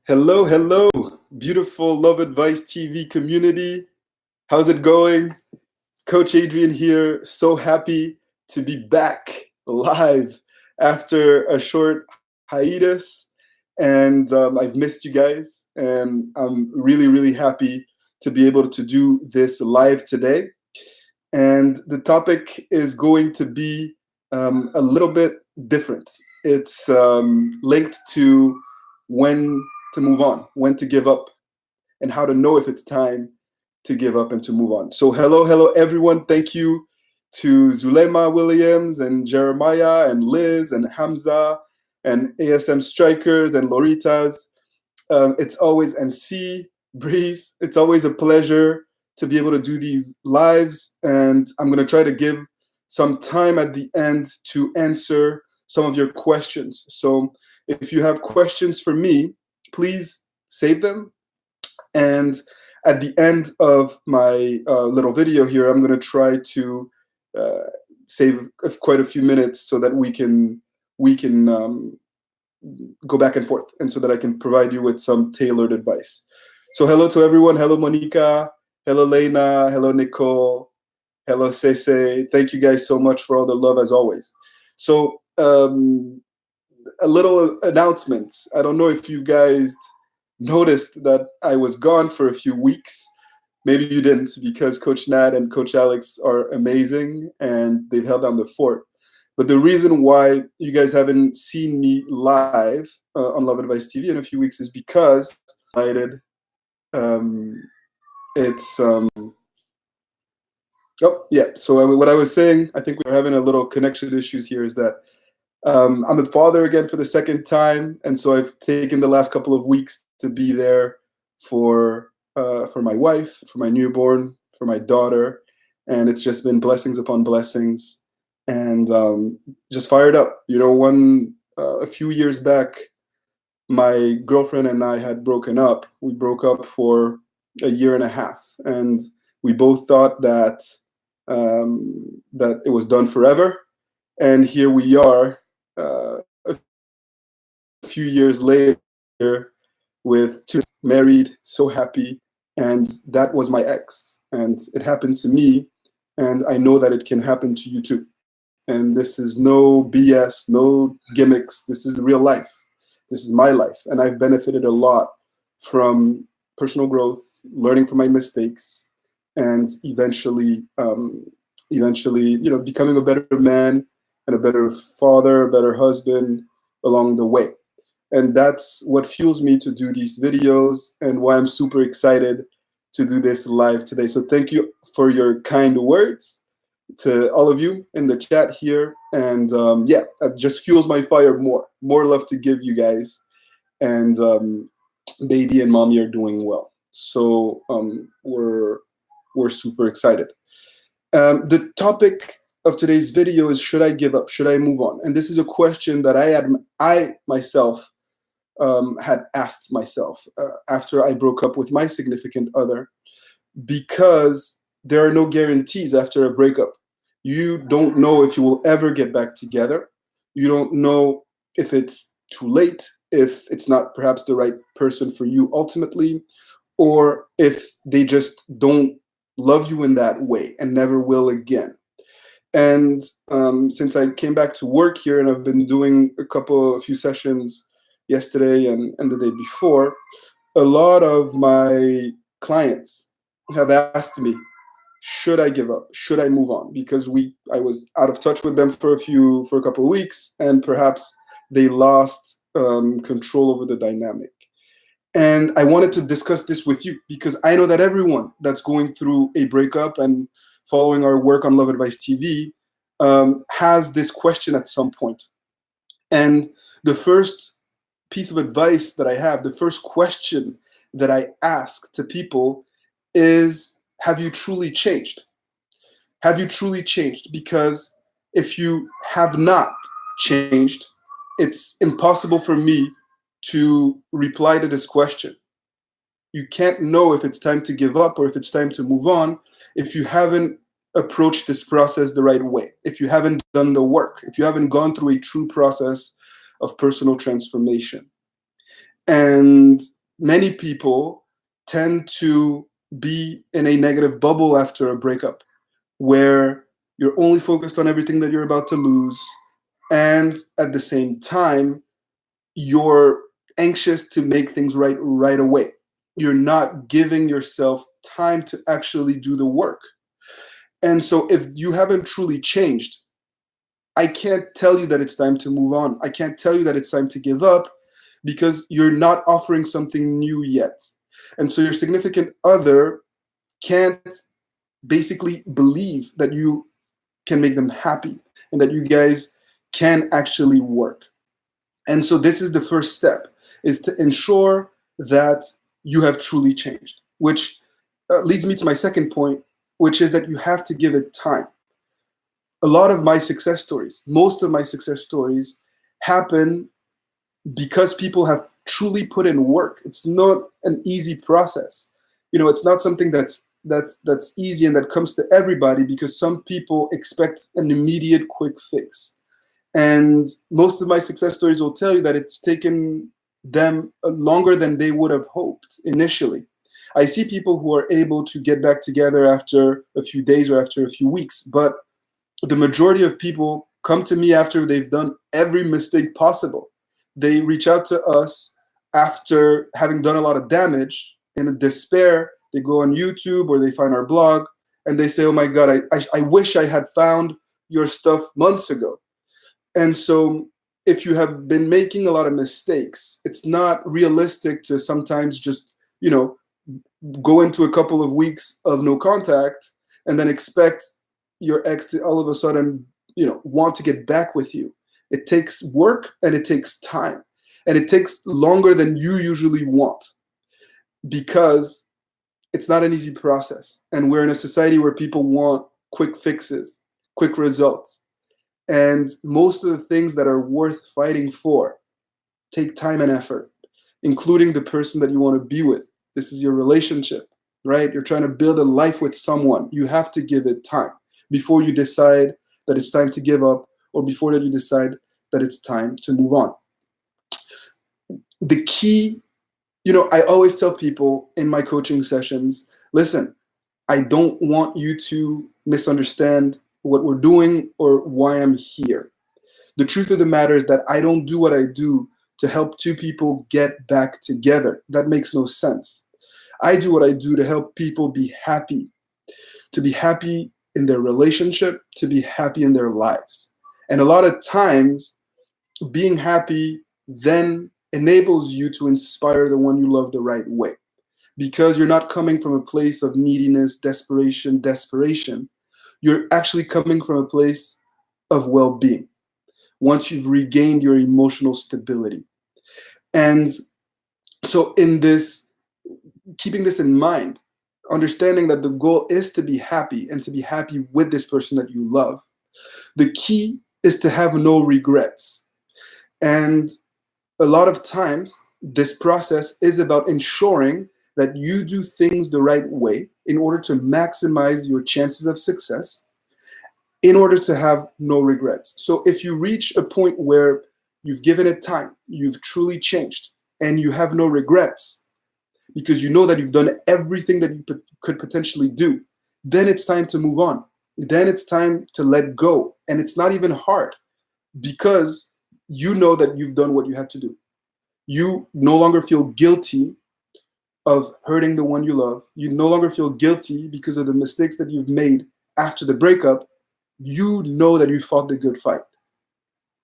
Hello, hello, beautiful Love Advice TV community. How's it going? Coach Adrian here. So happy to be back live after a short hiatus. And I've missed you guys. And I'm really, really happy to be able to do this live today. And the topic is going to be a little bit different. It's linked to when to move on, when to give up, and how to know if it's time to give up and to move on. So hello, everyone. Thank you to Zulema Williams and Jeremiah and Liz and Hamza and ASM Strikers and Loritas. It's always, and C, Breeze, it's always a pleasure to be able to do these lives. And I'm going to try to give some time at the end to answer some of your questions. So if you have questions for me, please save them. And at the end of my little video here, I'm going to try to save quite a few minutes so that we can go back and forth, and so that I can provide you with some tailored advice. So hello to everyone. Hello, Monica. Hello, Lena. Hello, Nicole. Hello, Cece. Thank you guys so much for all the love as always. So a little announcement. I don't know if you guys noticed that I was gone for a few weeks. Maybe you didn't, because Coach Nat and Coach Alex are amazing and they've held down the fort. But the reason why you guys haven't seen me live on Love Advice TV in a few weeks is because what I was saying, I think we're having a little connection issues here, is that I'm a father again for the second time, and so I've taken the last couple of weeks to be there for my wife, for my newborn, for my daughter, and it's just been blessings upon blessings, and just fired up. You know, a few years back, my girlfriend and I had broken up. We broke up for a year and a half, and we both thought that that it was done forever, and here we are. A few years later, with two married, so happy, and that was my ex, and it happened to me, and I know that it can happen to you too. And this is no BS, no gimmicks. This is real life. This is my life, and I've benefited a lot from personal growth, learning from my mistakes, and eventually, becoming a better man and a better father, a better husband along the way. And that's what fuels me to do these videos, and why I'm super excited to do this live today. So thank you for your kind words to all of you in the chat here. And that just fuels my fire more. More love to give you guys. And baby and mommy are doing well. So we're super excited. The topic of today's video is, should I give up? Should I move on? And this is a question that I myself had asked myself after I broke up with my significant other, because there are no guarantees after a breakup. You don't know if you will ever get back together. You don't know if it's too late, if it's not perhaps the right person for you ultimately, or if they just don't love you in that way and never will again. And since I came back to work here, and I've been doing a few sessions yesterday and the day before, a lot of my clients have asked me, should I give up? Should I move on? Because I was out of touch with them for a couple of weeks, and perhaps they lost control over the dynamic. And I wanted to discuss this with you, because I know that everyone that's going through a breakup and following our work on Love Advice TV has this question at some point. And the first piece of advice that I have, the first question that I ask to people is, have you truly changed? Have you truly changed? Because if you have not changed, it's impossible for me to reply to this question. You can't know if it's time to give up or if it's time to move on if you haven't approached this process the right way, if you haven't done the work, if you haven't gone through a true process of personal transformation. And many people tend to be in a negative bubble after a breakup, where you're only focused on everything that you're about to lose, and at the same time, you're anxious to make things right away. You're not giving yourself time to actually do the work. And so if you haven't truly changed, I can't tell you that it's time to move on. I can't tell you that it's time to give up, because you're not offering something new yet. And so your significant other can't basically believe that you can make them happy and that you guys can actually work. And so this is the first step, is to ensure that you have truly changed, which leads me to my second point, which is that you have to give it time. A lot of my success stories, most of my success stories, happen because people have truly put in work. It's not an easy process. It's not something that's easy and that comes to everybody, because some people expect an immediate quick fix. And most of my success stories will tell you that it's taken them longer than they would have hoped initially. I see people who are able to get back together after a few days or after a few weeks, but the majority of people come to me after they've done every mistake possible. They reach out to us after having done a lot of damage. In despair, they go on YouTube or they find our blog and they say, "Oh my God, I wish I had found your stuff months ago." And so if you have been making a lot of mistakes, it's not realistic to sometimes just, go into a couple of weeks of no contact and then expect your ex to all of a sudden, want to get back with you. It takes work and it takes time, and it takes longer than you usually want, because it's not an easy process. And we're in a society where people want quick fixes, quick results. And most of the things that are worth fighting for take time and effort, including the person that you want to be with. This is your relationship, right? You're trying to build a life with someone. You have to give it time before you decide that it's time to give up, or before that you decide that it's time to move on. The key, I always tell people in my coaching sessions, listen, I don't want you to misunderstand what we're doing or why I'm here. The truth of the matter is that I don't do what I do to help two people get back together. That makes no sense. I do what I do to help people be happy in their relationship, to be happy in their lives. And a lot of times, being happy then enables you to inspire the one you love the right way, because you're not coming from a place of neediness, desperation. You're actually coming from a place of well-being once you've regained your emotional stability. And so keeping this in mind, understanding that the goal is to be happy and to be happy with this person that you love, the key is to have no regrets. And a lot of times, this process is about ensuring that you do things the right way in order to maximize your chances of success, in order to have no regrets. So if you reach a point where you've given it time, you've truly changed, and you have no regrets, because you know that you've done everything that you could potentially do, then it's time to move on. Then it's time to let go. And it's not even hard, because you know that you've done what you had to do. You no longer feel guilty of hurting the one you love. You no longer feel guilty because of the mistakes that you've made after the breakup. You know that you fought the good fight.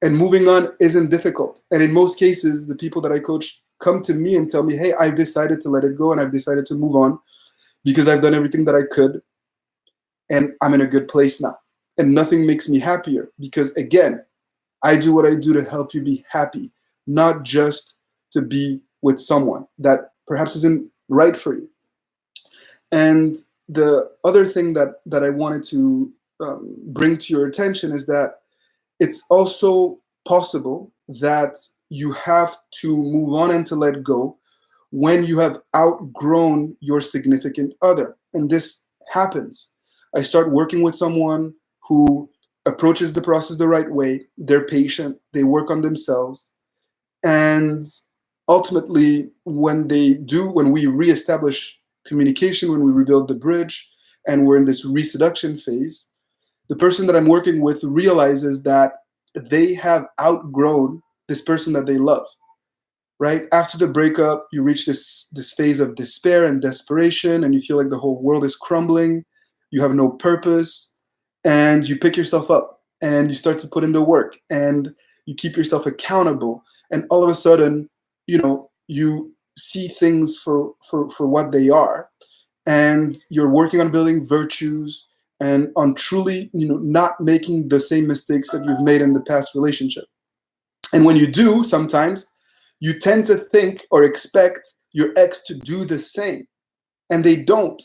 And moving on isn't difficult. And in most cases, the people that I coach come to me and tell me, "Hey, I've decided to let it go and I've decided to move on because I've done everything that I could and I'm in a good place now." And nothing makes me happier, because, again, I do what I do to help you be happy, not just to be with someone that perhaps isn't right for you. And the other thing that I wanted to bring to your attention is that it's also possible that you have to move on and to let go when you have outgrown your significant other. And this happens. I start working with someone who approaches the process the right way. They're patient, they work on themselves, and ultimately, when we reestablish communication, when we rebuild the bridge, and we're in this reseduction phase, the person that I'm working with realizes that they have outgrown this person that they love. Right after the breakup, you reach this phase of despair and desperation, and you feel like the whole world is crumbling. You have no purpose, and you pick yourself up and you start to put in the work, and you keep yourself accountable. And all of a sudden, you see things for what they are, and you're working on building virtues and on truly, not making the same mistakes that you've made in the past relationship. And when you do, sometimes you tend to think or expect your ex to do the same, and they don't.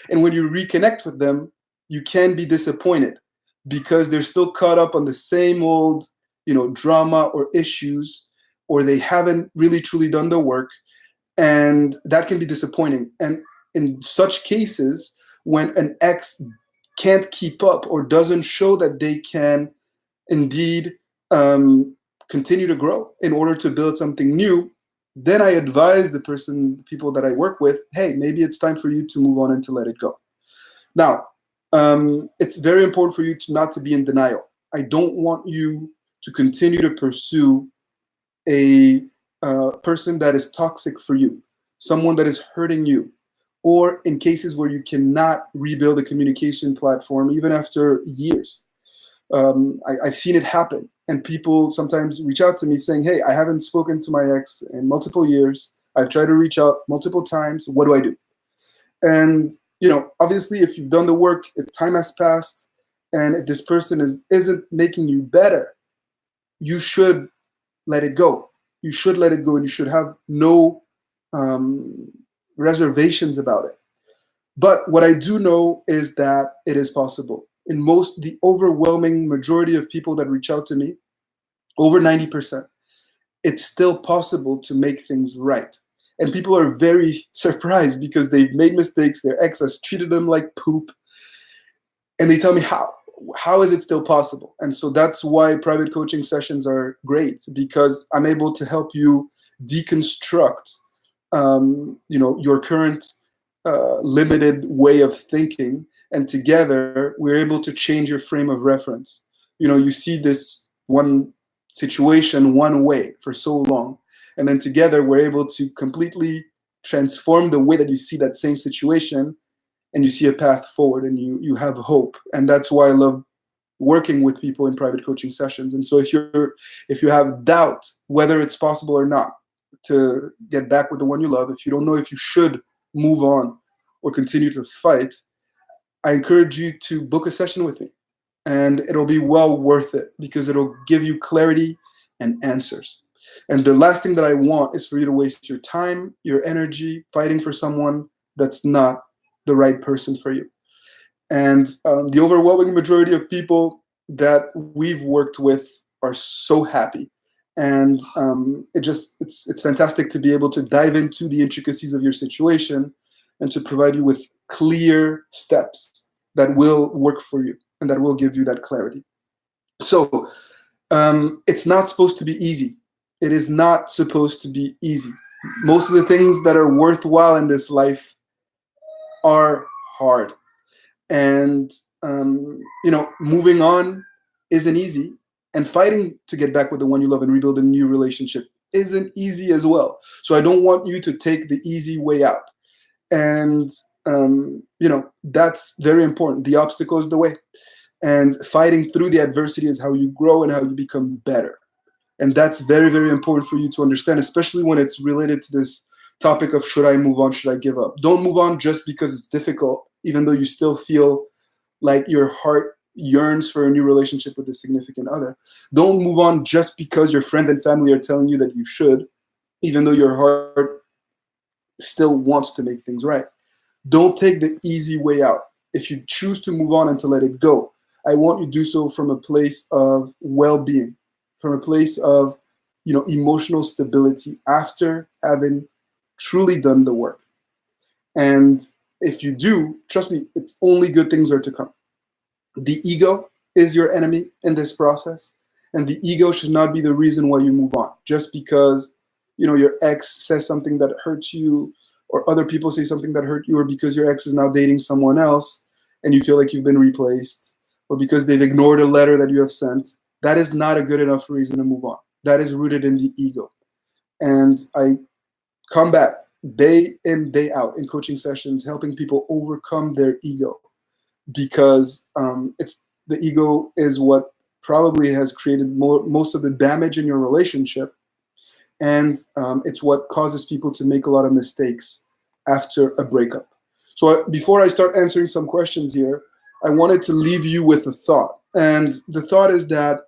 And when you reconnect with them, you can be disappointed because they're still caught up on the same old, drama or issues, or they haven't really truly done the work, and that can be disappointing. And in such cases, when an ex can't keep up or doesn't show that they can indeed continue to grow in order to build something new, then I advise the people that I work with, hey, maybe it's time for you to move on and to let it go. Now, it's very important for you not to be in denial. I don't want you to continue to pursue a person that is toxic for you, someone that is hurting you, or in cases where you cannot rebuild a communication platform even after years. I've seen it happen, and people sometimes reach out to me saying, hey, I haven't spoken to my ex in multiple years. I've tried to reach out multiple times. What do I do? And, obviously, if you've done the work, if time has passed, and if this person isn't making you better, you should let it go. You should let it go, and you should have no reservations about it. But what I do know is that it is possible. In the overwhelming majority of people that reach out to me, over 90%, it's still possible to make things right. And people are very surprised because they've made mistakes. Their ex has treated them like poop. And they tell me how. How is it still possible? And so that's why private coaching sessions are great, because I'm able to help you deconstruct, your current limited way of thinking, and together we're able to change your frame of reference. You see this one situation one way for so long, and then together we're able to completely transform the way that you see that same situation, and you see a path forward, and you have hope. And that's why I love working with people in private coaching sessions. And so if you have doubt whether it's possible or not to get back with the one you love, if you don't know if you should move on or continue to fight, I encourage you to book a session with me, and it'll be well worth it because it'll give you clarity and answers. And the last thing that I want is for you to waste your time, your energy fighting for someone that's not the right person for you. And the overwhelming majority of people that we've worked with are so happy. And it's fantastic to be able to dive into the intricacies of your situation and to provide you with clear steps that will work for you and that will give you that clarity. So it's not supposed to be easy. It is not supposed to be easy. Most of the things that are worthwhile in this life are hard. And, moving on isn't easy. And fighting to get back with the one you love and rebuild a new relationship isn't easy as well. So I don't want you to take the easy way out. And, that's very important. The obstacle is the way. And fighting through the adversity is how you grow and how you become better. And that's very, very important for you to understand, especially when it's related to this topic of should I move on, should I give up? Don't move on just because it's difficult, even though you still feel like your heart yearns for a new relationship with a significant other. Don't move on just because your friends and family are telling you that you should, even though your heart still wants to make things right. Don't take the easy way out. If you choose to move on and to let it go, I want you to do so from a place of well-being, from a place of, emotional stability after having truly done the work. And if you do, trust me, it's only good things are to come. The ego is your enemy in this process, and the ego should not be the reason why you move on, just because, your ex says something that hurts you, or other people say something that hurt you, or because your ex is now dating someone else and you feel like you've been replaced, or because they've ignored a letter that you have sent, that is not a good enough reason to move on. That is rooted in the ego. And I come back day in, day out in coaching sessions, helping people overcome their ego, because the ego is what probably has created most of the damage in your relationship. And it's what causes people to make a lot of mistakes after a breakup. So before I start answering some questions here, I wanted to leave you with a thought. And the thought is that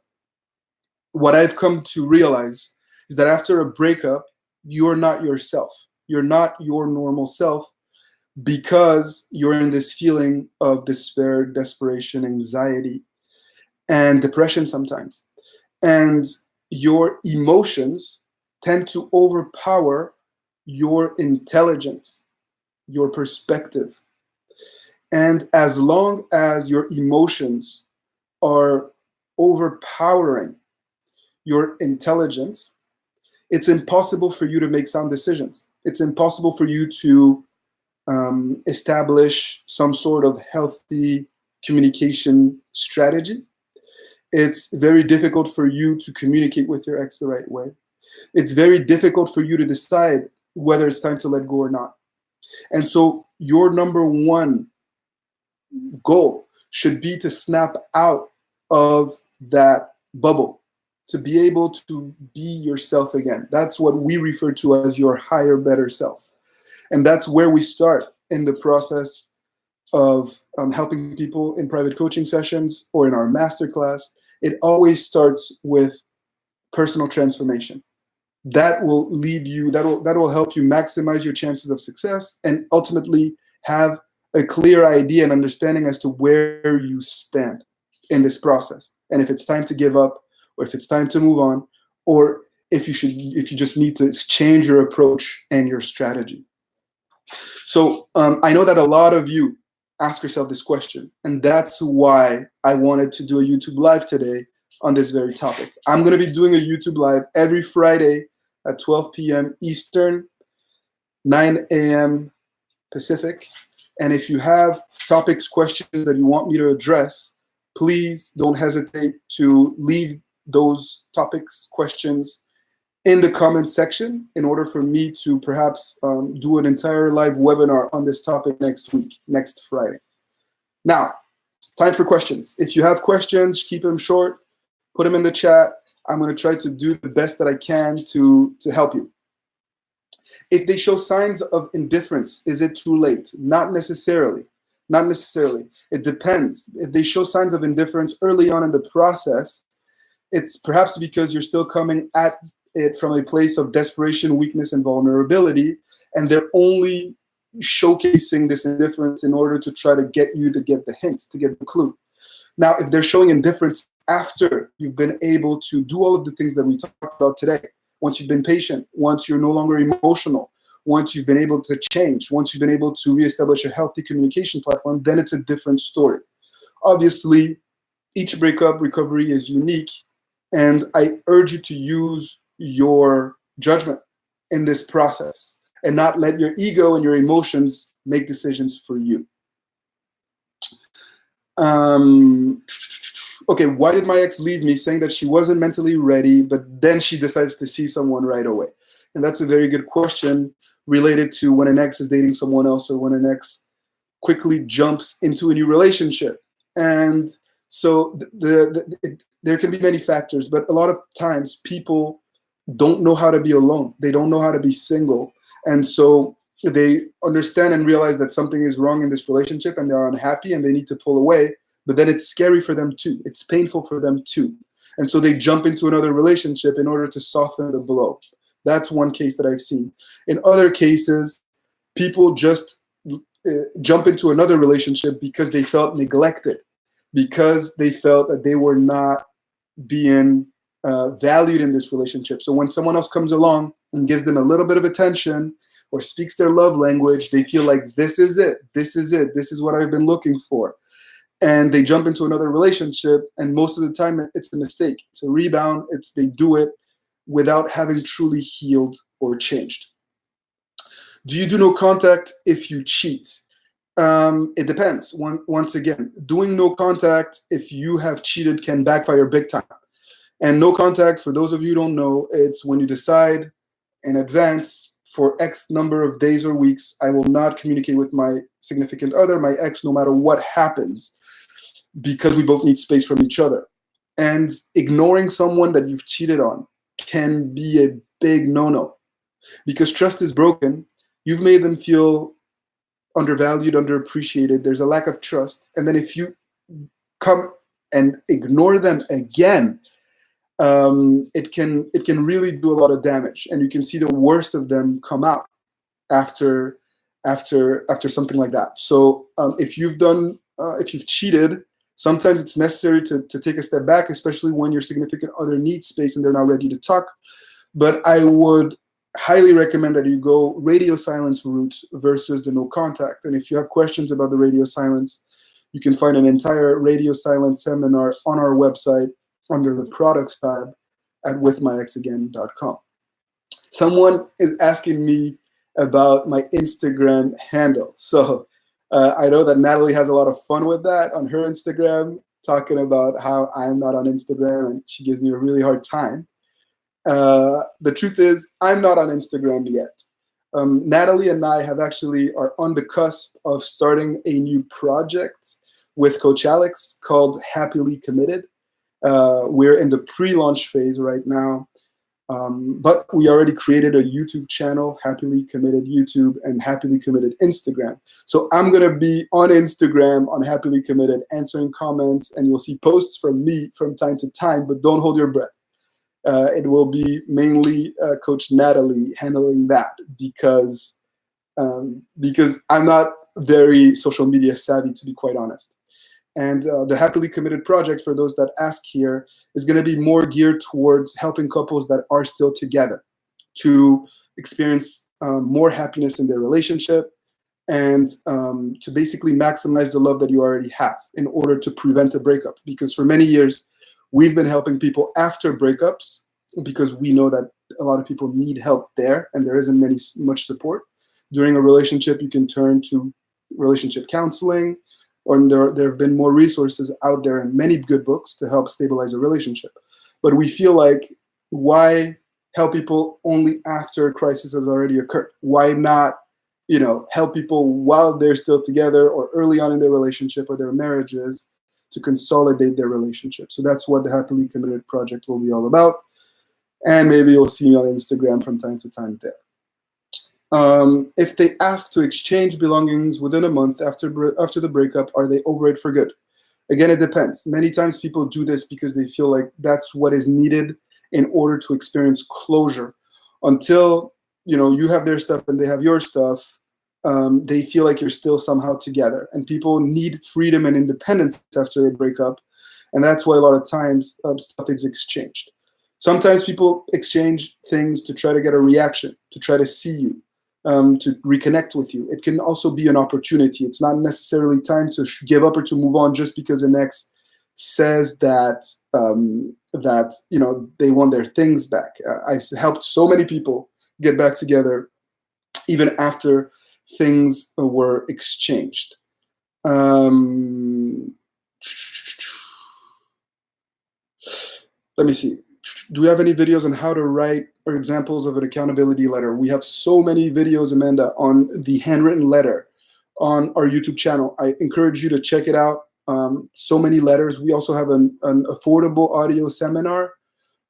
what I've come to realize is that after a breakup, you're not yourself. You're not your normal self, because you're in this feeling of despair, desperation, anxiety, and depression sometimes. And your emotions tend to overpower your intelligence, your perspective. And as long as your emotions are overpowering your intelligence, it's impossible for you to make sound decisions. It's impossible for you to establish some sort of healthy communication strategy. It's very difficult for you to communicate with your ex the right way. It's very difficult for you to decide whether it's time to let go or not. And so your number one goal should be to snap out of that bubble, to be able to be yourself again. That's what we refer to as your higher, better self. And that's where we start in the process of helping people in private coaching sessions or in our masterclass. It always starts with personal transformation. That will lead you, that will help you maximize your chances of success, and ultimately have a clear idea and understanding as to where you stand in this process, and if it's time to give up, or if it's time to move on, or if you just need to change your approach and your strategy. So I know that a lot of you ask yourself this question, and that's why I wanted to do a YouTube live today on this very topic. I'm going to be doing a YouTube live every Friday at 12 p.m. Eastern, 9 a.m. Pacific. And if you have topics, questions that you want me to address, please don't hesitate to leave those topics, questions in the comment section in order for me to perhaps do an entire live webinar on this topic next Friday. Now, time for questions. If you have questions, keep them short, put them in the chat. I'm going to try to do the best that I can to help you. If they show signs of indifference, is it too late? Not necessarily. Not necessarily. It depends. If they show signs of indifference early on in the process, it's perhaps because you're still coming at it from a place of desperation, weakness, and vulnerability, and they're only showcasing this indifference in order to try to get you to get the hint, to get the clue. Now, if they're showing indifference after you've been able to do all of the things that we talked about today, once you've been patient, once you're no longer emotional, once you've been able to change, once you've been able to reestablish a healthy communication platform, then it's a different story. Obviously, each breakup recovery is unique, and I urge you to use your judgment in this process and not let your ego and your emotions make decisions for you. Okay, why did my ex leave me? Saying that she wasn't mentally ready, but then she decides to see someone right away. And that's a very good question related to when an ex is dating someone else, or when an ex quickly jumps into a new relationship. And so there can be many factors, but a lot of times people don't know how to be alone. They don't know how to be single. And so they understand and realize that something is wrong in this relationship, and they're unhappy and they need to pull away. But then it's scary for them too. It's painful for them too. And so they jump into another relationship in order to soften the blow. That's one case that I've seen. In other cases, people just jump into another relationship because they felt neglected, because they felt that they were not being valued in this relationship. So when someone else comes along and gives them a little bit of attention or speaks their love language, they feel like this is it. This is it. This is what I've been looking for. And they jump into another relationship, and most of the time it's a mistake. It's a rebound. They do it without having truly healed or changed. Do you do no contact if you cheat? It depends. Once again, doing no contact if you have cheated can backfire big time. And no contact, for those of you who don't know, it's when you decide in advance for X number of days or weeks, I will not communicate with my significant other, my ex, no matter what happens, because we both need space from each other. And ignoring someone that you've cheated on can be a big no-no, because trust is broken. You've made them feel undervalued, underappreciated. There's a lack of trust. And then if you come and ignore them again, it can really do a lot of damage, and you can see the worst of them come out after something like that. So if you've cheated, sometimes it's necessary to take a step back, especially when your significant other needs space and they're not ready to talk. But I would highly recommend that you go radio silence route versus the no contact. And if you have questions about the radio silence, you can find an entire radio silence seminar on our website under the products tab at withmyexagain.com. Someone is asking me about my Instagram handle. So I know that Natalie has a lot of fun with that on her Instagram, talking about how I'm not on Instagram, and she gives me a really hard time. The truth is, I'm not on Instagram yet. Natalie and I are on the cusp of starting a new project with Coach Alex called Happily Committed. We're in the pre-launch phase right now, but we already created a YouTube channel, Happily Committed YouTube and Happily Committed Instagram. So I'm going to be on Instagram on Happily Committed answering comments, and you'll see posts from me from time to time, but don't hold your breath. It will be mainly Coach Natalie handling that because I'm not very social media savvy, to be quite honest. And the Happily Committed project, for those that ask here, is going to be more geared towards helping couples that are still together to experience more happiness in their relationship, and to basically maximize the love that you already have in order to prevent a breakup. Because for many years, we've been helping people after breakups, because we know that a lot of people need help there and there isn't much support. During a relationship, you can turn to relationship counseling, or there have been more resources out there and many good books to help stabilize a relationship. But we feel like, why help people only after a crisis has already occurred? Why not, help people while they're still together or early on in their relationship or their marriages to consolidate their relationship? So that's what the Happily Committed project will be all about. And maybe you'll see me on Instagram from time to time there. If they ask to exchange belongings within a month after the breakup, are they over it for good? Again, it depends. Many times people do this because they feel like that's what is needed in order to experience closure. Until you have their stuff and they have your stuff, they feel like you're still somehow together. And people need freedom and independence after a breakup, and that's why a lot of times stuff is exchanged. Sometimes people exchange things to try to get a reaction, to try to see you, to reconnect with you. It can also be an opportunity. It's not necessarily time to give up or to move on just because an ex says that they want their things back. I've helped so many people get back together even after things were exchanged. Let me see. Do we have any videos on how to write or examples of an accountability letter? We have so many videos, Amanda, on the handwritten letter on our YouTube channel. I encourage you to check it out. So many letters. We also have an affordable audio seminar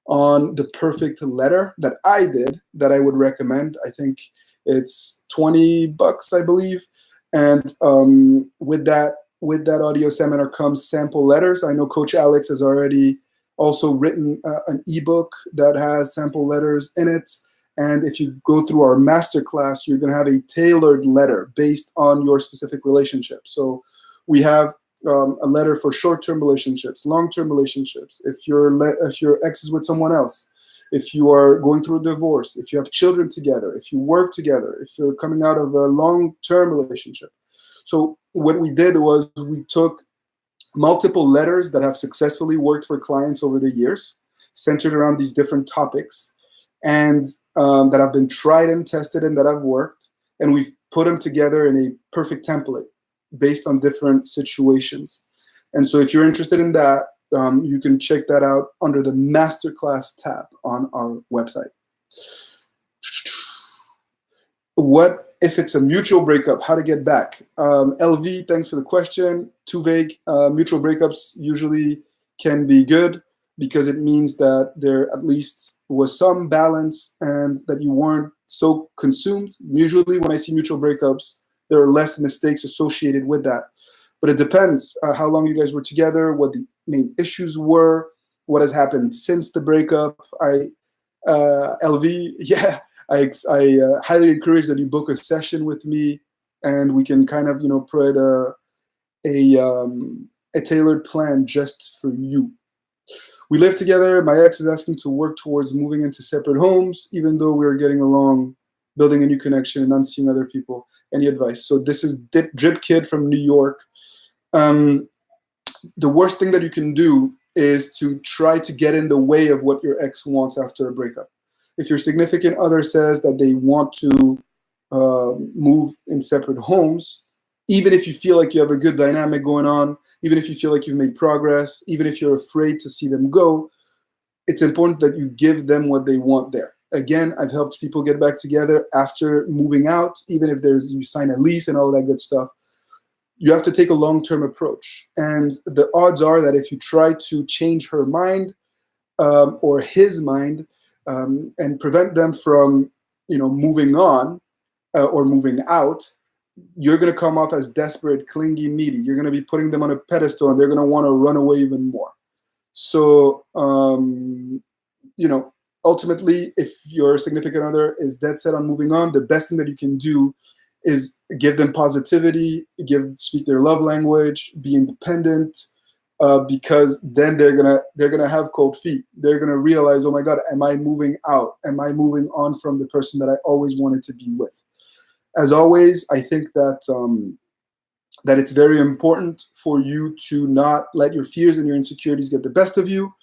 on the perfect letter that I did, that I would recommend. I think it's $20, I believe. And with that audio seminar comes sample letters. I know Coach Alex has already also written an ebook that has sample letters in it. And if you go through our masterclass, you're going to have a tailored letter based on your specific relationship. So we have a letter for short-term relationships, long-term relationships. If your ex is with someone else, if you are going through a divorce, if you have children together, if you work together, if you're coming out of a long-term relationship. So what we did was we took multiple letters that have successfully worked for clients over the years, centered around these different topics. and that have been tried and tested and that have worked. And we've put them together in a perfect template based on different situations. And so if you're interested in that, you can check that out under the Masterclass tab on our website. What if it's a mutual breakup? How to get back? LV, thanks for the question. Too vague. Mutual breakups usually can be good because it means that there at least was some balance and that you weren't so consumed. Usually when I see mutual breakups, there are less mistakes associated with that. But it depends how long you guys were together, what the main issues were, what has happened since the breakup. LV, yeah, I highly encourage that you book a session with me, and we can kind of put a tailored plan just for you. We live together. My ex is asking to work towards moving into separate homes, even though we're getting along, building a new connection, and not seeing other people. Any advice? So this is Drip Kid from New York. The worst thing that you can do is to try to get in the way of what your ex wants after a breakup. If your significant other says that they want to move in separate homes, even if you feel like you have a good dynamic going on, even if you feel like you've made progress, even if you're afraid to see them go, it's important that you give them what they want there. Again, I've helped people get back together after moving out, even if you sign a lease and all that good stuff. You have to take a long-term approach. And the odds are that if you try to change her mind or his mind and prevent them from moving on or moving out, you're going to come off as desperate, clingy, needy. You're going to be putting them on a pedestal, and they're going to want to run away even more. So, ultimately, if your significant other is dead set on moving on, the best thing that you can do is give them positivity, speak their love language, be independent, because then they're gonna have cold feet. They're gonna realize, oh my God, am I moving out? Am I moving on from the person that I always wanted to be with? As always, I think that that it's very important for you to not let your fears and your insecurities get the best of you,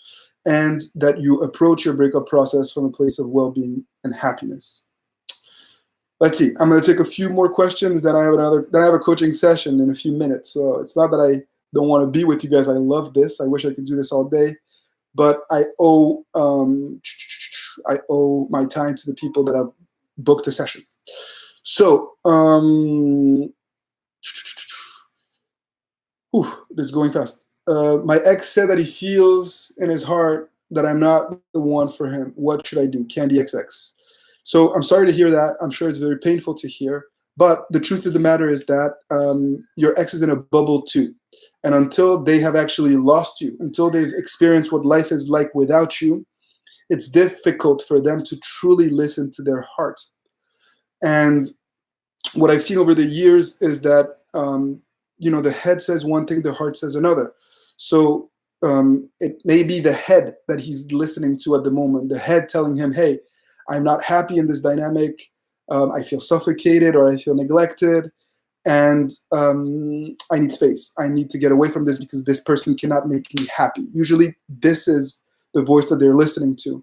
and that you approach your breakup process from a place of well-being and happiness. Let's see. I'm going to take a few more questions. Then I have a coaching session in a few minutes. So it's not that I don't want to be with you guys. I love this. I wish I could do this all day, but I owe my time to the people that have booked a session. So this is going fast. My ex said that he feels in his heart that I'm not the one for him. What should I do? Candy XX. So I'm sorry to hear that. I'm sure it's very painful to hear. But the truth of the matter is that your ex is in a bubble too. And until they have actually lost you, until they've experienced what life is like without you, it's difficult for them to truly listen to their heart. And what I've seen over the years is that, the head says one thing, the heart says another. So it may be the head that he's listening to at the moment, the head telling him, hey, I'm not happy in this dynamic. I feel suffocated or I feel neglected, and I need space. I need to get away from this because this person cannot make me happy. Usually this is the voice that they're listening to.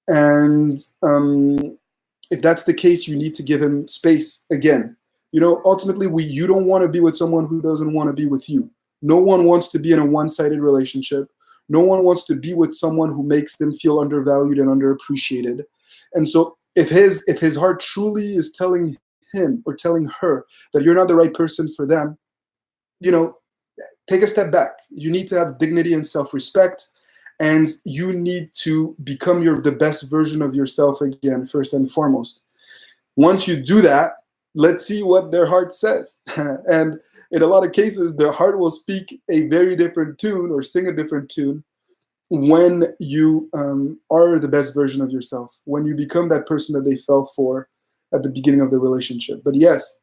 And if that's the case, you need to give him space again. Ultimately, you don't want to be with someone who doesn't want to be with you. No one wants to be in a one-sided relationship. No one wants to be with someone who makes them feel undervalued and underappreciated. And so if his heart truly is telling him or telling her that you're not the right person for them, take a step back. You need to have dignity and self-respect, and you need to become the best version of yourself again, first and foremost. Once you do that, let's see what their heart says. And in a lot of cases, their heart will speak a very different tune or sing a different tune when you are the best version of yourself, when you become that person that they fell for at the beginning of the relationship. But yes,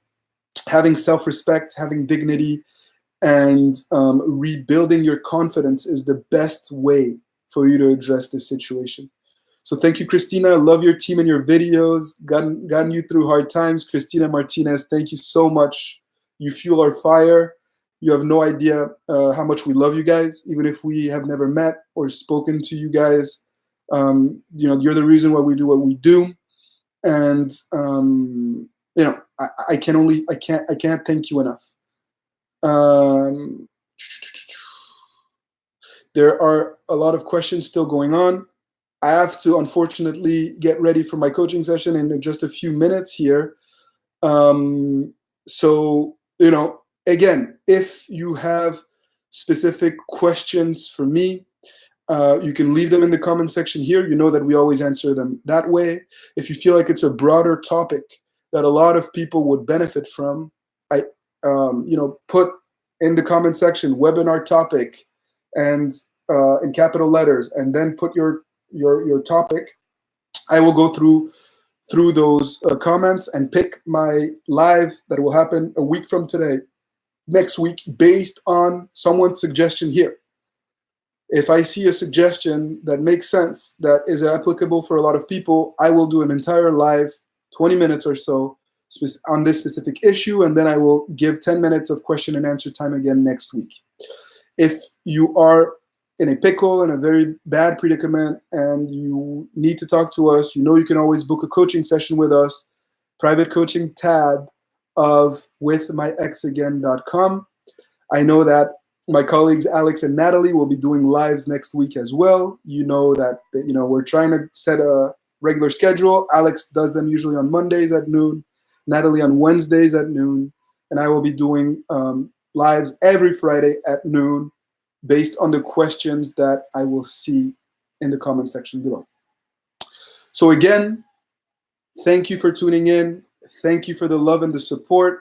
having self-respect, having dignity, and rebuilding your confidence is the best way for you to address this situation. So thank you, Christina. I love your team and your videos. Gotten you through hard times. Christina Martinez, thank you so much. You fuel our fire. You have no idea how much we love you guys. Even if we have never met or spoken to you guys, You're the reason why we do what we do, and I can't thank you enough. There are a lot of questions still going on. I have to unfortunately get ready for my coaching session in just a few minutes here. So, again, if you have specific questions for me, you can leave them in the comment section here. You know that we always answer them that way. If you feel like it's a broader topic that a lot of people would benefit from, put in the comment section webinar topic and in capital letters, and then put your topic. I will go through those comments and pick my live that will happen a week from today, next week, based on someone's suggestion here. If I see a suggestion that makes sense, that is applicable for a lot of people, I will do an entire live, 20 minutes or so, on this specific issue, and then I will give 10 minutes of question and answer time again next week. If you are in a pickle, in a very bad predicament, and you need to talk to us, you can always book a coaching session with us, private coaching tab of withmyexagain.com. I know that my colleagues Alex and Natalie will be doing lives next week as well. We're trying to set a regular schedule. Alex does them usually on Mondays at noon, Natalie on Wednesdays at noon, and I will be doing lives every Friday at noon based on the questions that I will see in the comment section below. So again, thank you for tuning in. Thank you for the love and the support.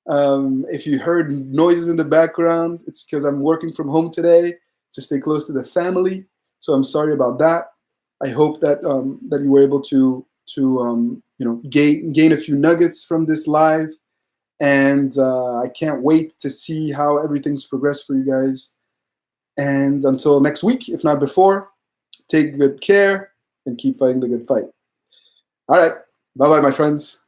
If you heard noises in the background, it's because I'm working from home today to stay close to the family. So I'm sorry about that. I hope that that you were able to gain a few nuggets from this live, and I can't wait to see how everything's progressed for you guys. And until next week, if not before, take good care and keep fighting the good fight. All right, bye-bye, my friends.